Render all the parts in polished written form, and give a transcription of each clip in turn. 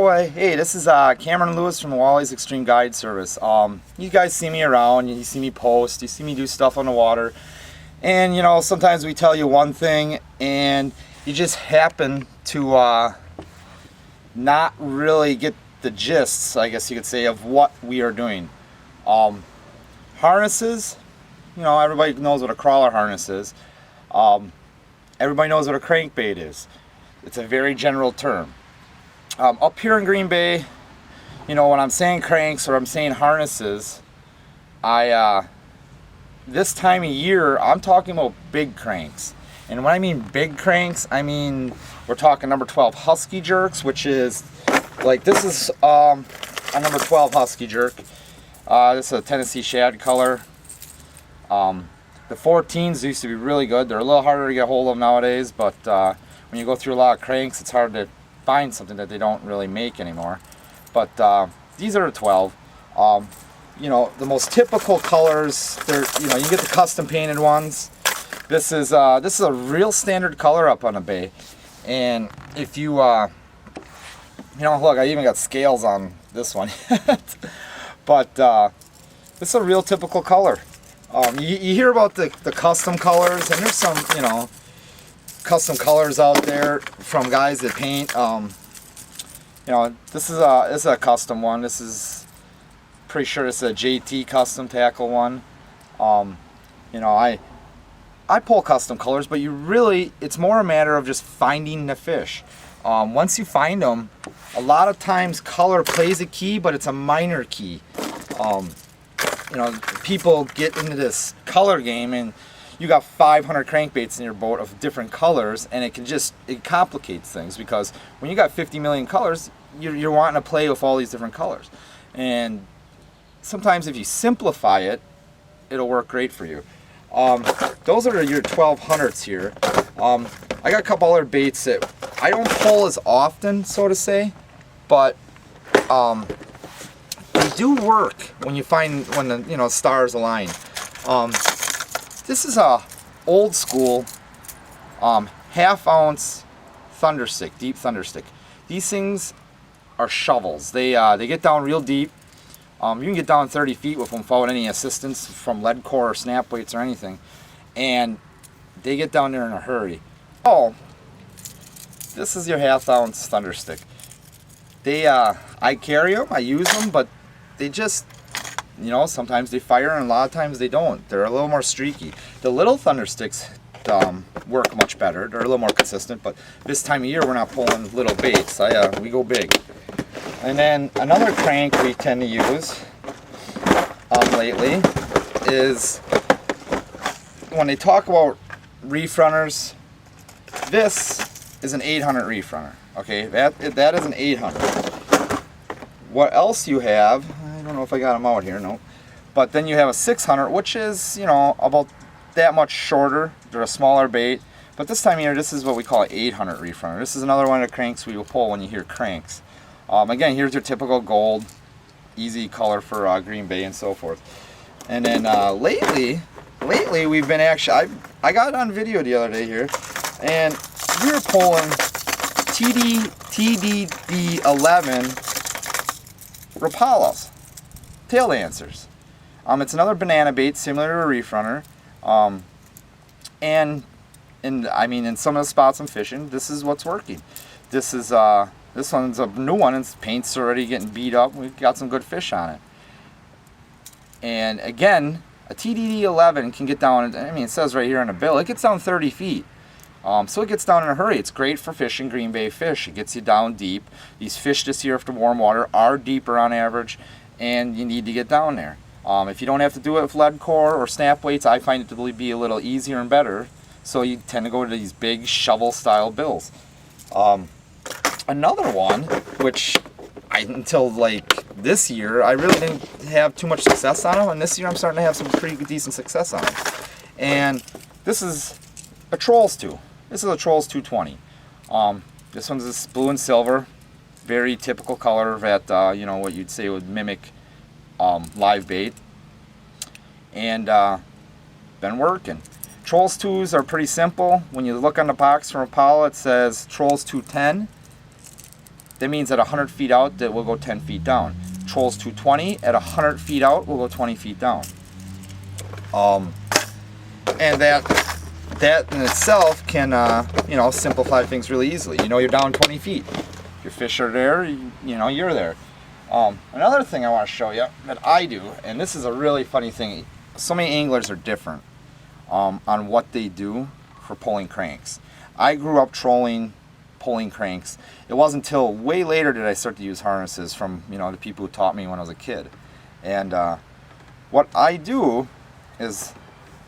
So hey, this is Cameron Lewis from the Wally's Extreme Guide Service. You guys see me around, you see me post, you see me do stuff on the water, and you know, sometimes we tell you one thing and you just happen to not really get the gist, I guess you could say, of what we are doing. Harnesses, you know, everybody knows what a crawler harness is. Everybody knows what a crankbait is. It's a very general term. Up here in Green Bay, you know, when I'm saying cranks or I'm saying harnesses, this time of year, I'm talking about big cranks. And when I mean big cranks, I mean we're talking number 12 Husky jerks, which is like, this is a number 12 Husky jerk. This is a Tennessee shad color. The 14s used to be really good. They're a little harder to get hold of nowadays, but when you go through a lot of cranks, it's hard to find something that they don't really make anymore. But these are the 12. You know, the most typical colors, they're, you know, you get the custom painted ones. This is a real standard color up on the bay. And if you, you know, look, I even got scales on this one. But this is a real typical color. You hear about the custom colors, and there's some, you know, custom colors out there from guys that paint. You know, this is a custom one. This is pretty sure it's a JT custom tackle one. You know, I pull custom colors, but it's more a matter of just finding the fish. Once you find them, a lot of times color plays a key, but it's a minor key. You know, people get into this color game and you got 500 crankbaits in your boat of different colors, and it complicates things, because when you got 50 million colors, you're wanting to play with all these different colors. And sometimes if you simplify it, it'll work great for you. Those are your 1200s here. I got a couple other baits that I don't pull as often, so to say, but they do work when the, you know, stars align. This is a old school half-ounce thunder stick, deep thunder stick. These things are shovels. They get down real deep. You can get down 30 feet with them without any assistance from lead core or snap weights or anything, and they get down there in a hurry. Oh, this is your half-ounce thunder stick. I carry them, I use them, but they just, you know, sometimes they fire and a lot of times they don't. They're a little more streaky. The little thunder sticks work much better. They're a little more consistent, but this time of year we're not pulling little baits. We go big. And then another crank we tend to use lately is, when they talk about reef runners, this is an 800 reef runner. Okay, that is an 800. What else you have, I don't know if I got them out here, no. But then you have a 600, which is, you know, about that much shorter. They're a smaller bait. But this time of year, this is what we call an 800 reef runner. This is another one of the cranks we will pull when you hear cranks. Again, here's your typical gold, easy color for Green Bay and so forth. And then lately we've been actually, I got it on video the other day here, and we were pulling TDD11 Rapalas, tail dancers. It's another banana bait similar to a reef runner, and I mean, in some of the spots I'm fishing, this is what's working. This one's a new one, and its paint's already getting beat up. We've got some good fish on it. And again, a TDD11 can get down, I mean, it says right here on the bill, it gets down 30 feet. So it gets down in a hurry. It's great for fishing Green Bay fish. It gets you down deep. These fish this year after warm water are deeper on average, and you need to get down there. If you don't have to do it with lead core or snap weights, I find it to be a little easier and better. So you tend to go to these big shovel style bills. Another one, which until like this year, I really didn't have too much success on them, and this year I'm starting to have some pretty decent success on them. And this is a Trolls 2. This is a Trolls 220. This one's this blue and silver, very typical color that you know, what you'd say would mimic live bait, and been working. Trolls 2s are pretty simple. When you look on the box from Apollo, it says Trolls 210. that means at 100 feet out that we'll go 10 feet down. Trolls 220 at 100 feet out we'll go 20 feet down. And that in itself can simplify things really easily. You're down 20 feet. If your fish are there, you're there. Another thing I want to show you that I do, and this is a really funny thing. So many anglers are different on what they do for pulling cranks. I grew up trolling, pulling cranks. It wasn't until way later did I start to use harnesses from the people who taught me when I was a kid. And what I do is,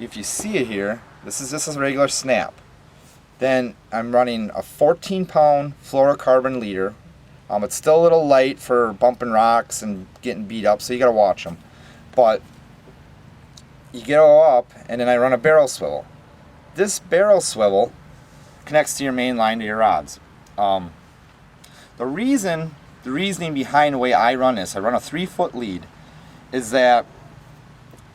if you see it here, this is a regular snap. Then I'm running a 14-pound fluorocarbon leader. It's still a little light for bumping rocks and getting beat up, so you gotta watch them. But you go up, and then I run a barrel swivel. This barrel swivel connects to your main line to your rods. The reasoning behind the way I run this, I run a 3-foot lead, is that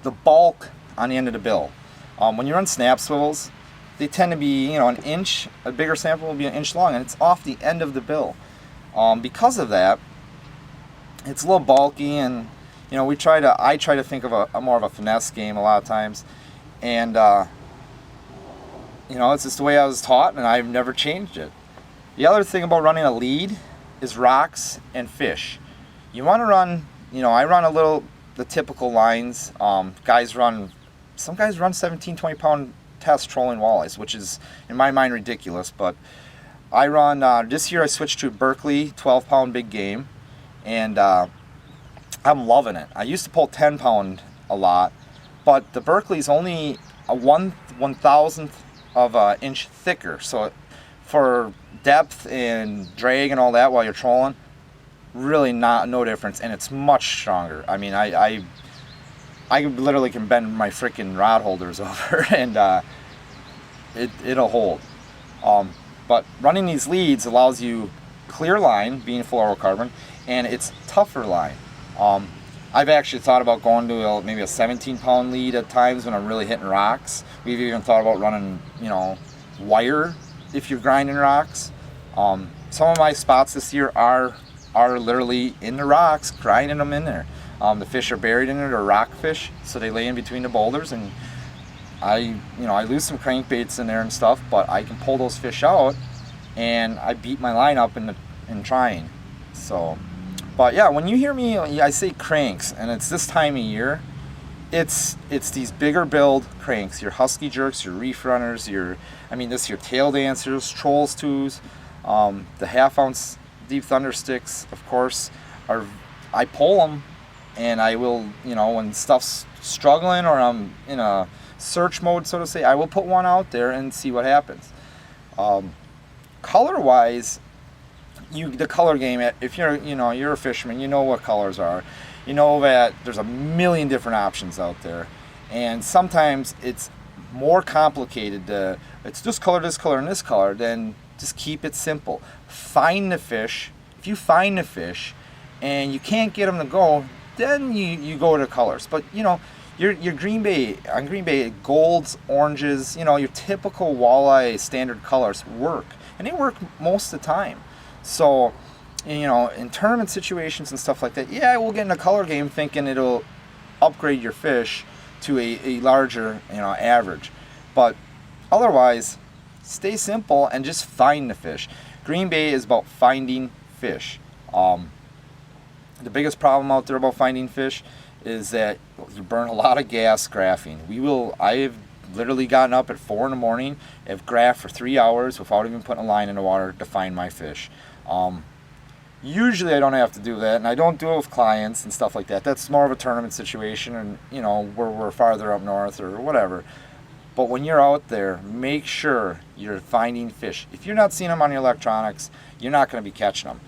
the bulk on the end of the bill. When you run snap swivels, they tend to be, an inch. A bigger sample will be an inch long, and it's off the end of the bill. Because of that, it's a little bulky, and I try to think of a more of a finesse game a lot of times, and it's just the way I was taught, and I've never changed it. The other thing about running a lead is rocks and fish. You want to run, I run the typical lines. Some guys run 17, 20-pound test trolling walleyes, which is, in my mind, ridiculous. But I run, this year I switched to Berkeley 12-pound big game, and I'm loving it. I used to pull 10-pound a lot, but the Berkeley's only a 1/1000th of an inch thicker. So for depth and drag and all that while you're trolling, really no difference, and it's much stronger. I mean, I literally can bend my freaking rod holders over, and it'll hold. But running these leads allows you clear line, being fluorocarbon, and it's tougher line. I've actually thought about going to maybe a 17-pound lead at times when I'm really hitting rocks. We've even thought about running, wire if you're grinding rocks. Some of my spots this year are literally in the rocks, grinding them in there. The fish are buried in it, or rock fish, so they lay in between the boulders, and I lose some crankbaits in there and stuff, but I can pull those fish out, and I beat my line up in trying. So, but yeah, when you hear me, I say cranks, and it's this time of year, it's these bigger build cranks, your husky jerks, your reef runners, your tail dancers, trolls 2s, the 1/2 ounce deep thunder sticks, of course, I pull them, and I will, when stuff's struggling or I'm in a search mode, so to say, I will put one out there and see what happens. Color wise, the color game, if you're you're a fisherman, you know what colors are. You know that there's a million different options out there, and sometimes it's more complicated it's this color, and this color. Then just keep it simple. Find the fish. If you find the fish and you can't get them to go, then you go to colors. But your Green Bay, golds, oranges, your typical walleye standard colors work, and they work most of the time. So, in tournament situations and stuff like that, yeah, we'll get in a color game thinking it'll upgrade your fish to a larger, average. But otherwise, stay simple and just find the fish. Green Bay is about finding fish. The biggest problem out there about finding fish is that you burn a lot of gas graphing. I've literally gotten up at 4 in the morning, have graphed for 3 hours without even putting a line in the water to find my fish. Usually I don't have to do that, and I don't do it with clients and stuff like that. That's more of a tournament situation, and where we're farther up north or whatever. But when you're out there, make sure you're finding fish. If you're not seeing them on your electronics, you're not going to be catching them.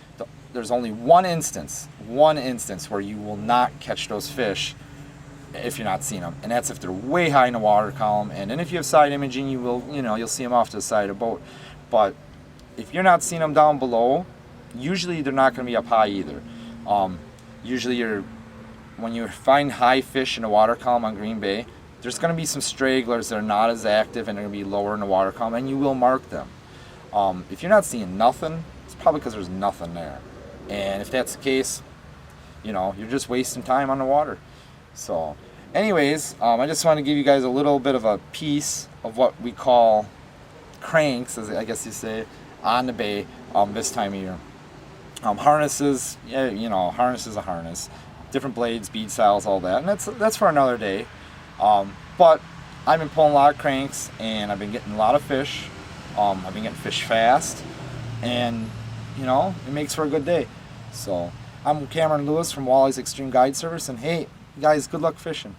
There's only one instance where you will not catch those fish if you're not seeing them, and that's if they're way high in the water column. And then if you have side imaging, you'll see them off to the side of the boat. But if you're not seeing them down below, usually they're not going to be up high either. Usually when you find high fish in the water column on Green Bay, there's going to be some stragglers that are not as active and they're going to be lower in the water column, and you will mark them. If you're not seeing nothing, it's probably because there's nothing there. And if that's the case, you know, you're just wasting time on the water. So anyways, I just want to give you guys a little bit of a piece of what we call cranks, as I guess you say, on the bay this time of year. Harnesses, yeah, you know, harness is a harness. Different blades, bead styles, all that, and that's for another day. But I've been pulling a lot of cranks, and I've been getting a lot of fish. I've been getting fish fast, and you know, it makes for a good day. So I'm Cameron Lewis from Walleye's Extreme Guide Service, and hey, guys, good luck fishing.